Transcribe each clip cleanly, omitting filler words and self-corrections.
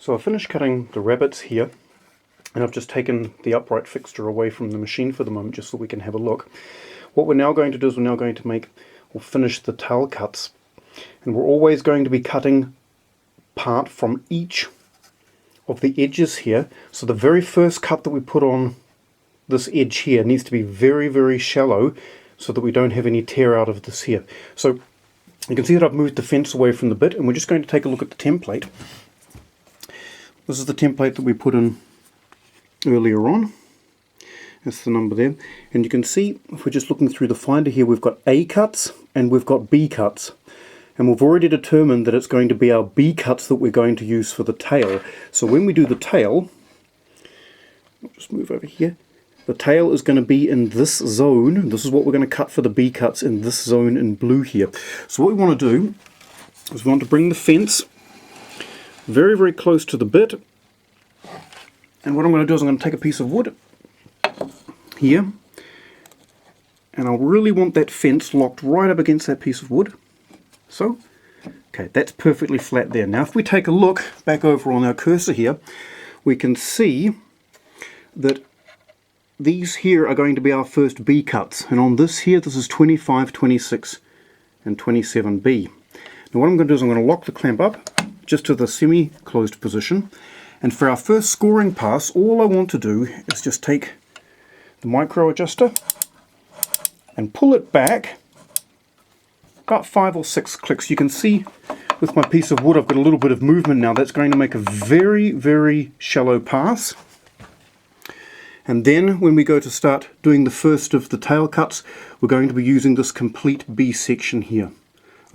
So I finished cutting the rabbets here, and I've just taken the upright fixture away from the machine for the moment just so we can have a look. What we're now going to do is we're now going to finish the tail cuts, and we're always going to be cutting part from each of the edges here. So the very first cut that we put on this edge here needs to be very, very shallow so that we don't have any tear out of this here. So you can see that I've moved the fence away from the bit, and we're just going to take a look at the template. This is the template that we put in earlier on. That's the number there. And you can see, if we're just looking through the finder here, we've got A cuts and we've got B cuts. And we've already determined that it's going to be our B cuts that we're going to use for the tail. So when we do the tail, I'll just move over here. The tail is going to be in this zone. This is what we're going to cut for the B cuts, in this zone in blue here. So what we want to do is we want to bring the fence very, very close to the bit. And what I'm going to do is I'm going to take a piece of wood here, and I really want that fence locked right up against that piece of wood. So, okay, that's perfectly flat there. Now if we take a look back over on our cursor here, we can see that these here are going to be our first B cuts, and on this here, this is 25, 26 and 27B. Now what I'm going to do is I'm going to lock the clamp up just to the semi-closed position, and for our first scoring pass, all I want to do is just take the micro adjuster and pull it back about 5 or 6 clicks. You can see with my piece of wood I've got a little bit of movement now. That's going to make a very, very shallow pass. And then when we go to start doing the first of the tail cuts, we're going to be using this complete B section here.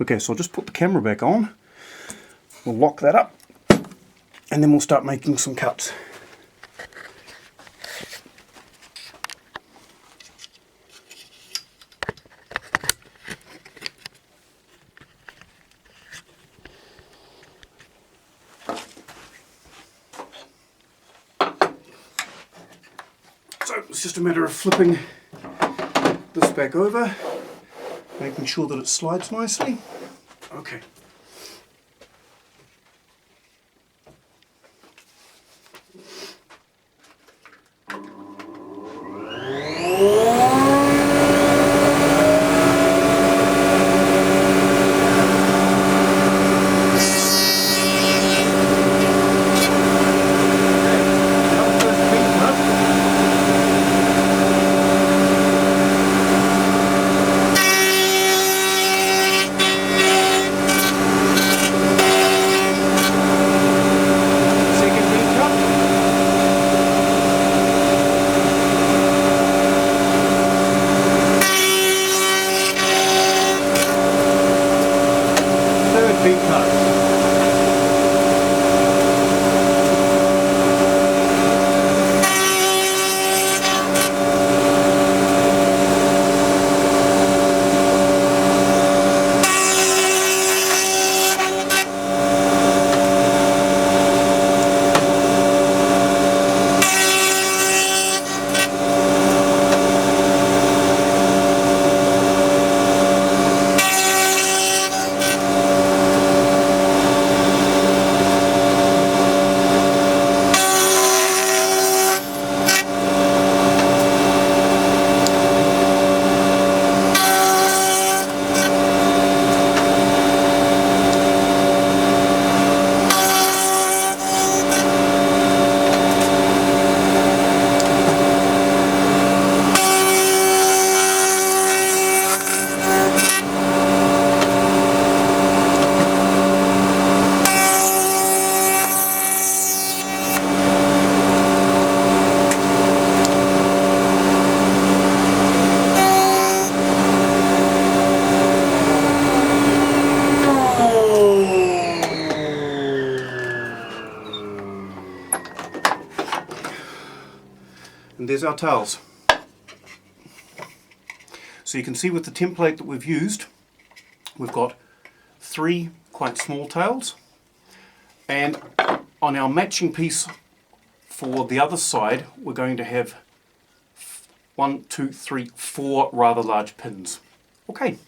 Okay, so I'll just put the camera back on. We'll lock that up, and then we'll start making some cuts. So it's just a matter of flipping this back over, making sure that it slides nicely. Okay. And there's our tails. So you can see with the template that we've used, we've got 3 quite small tails, and on our matching piece for the other side we're going to have 1, 2, 3, 4 rather large pins. Okay.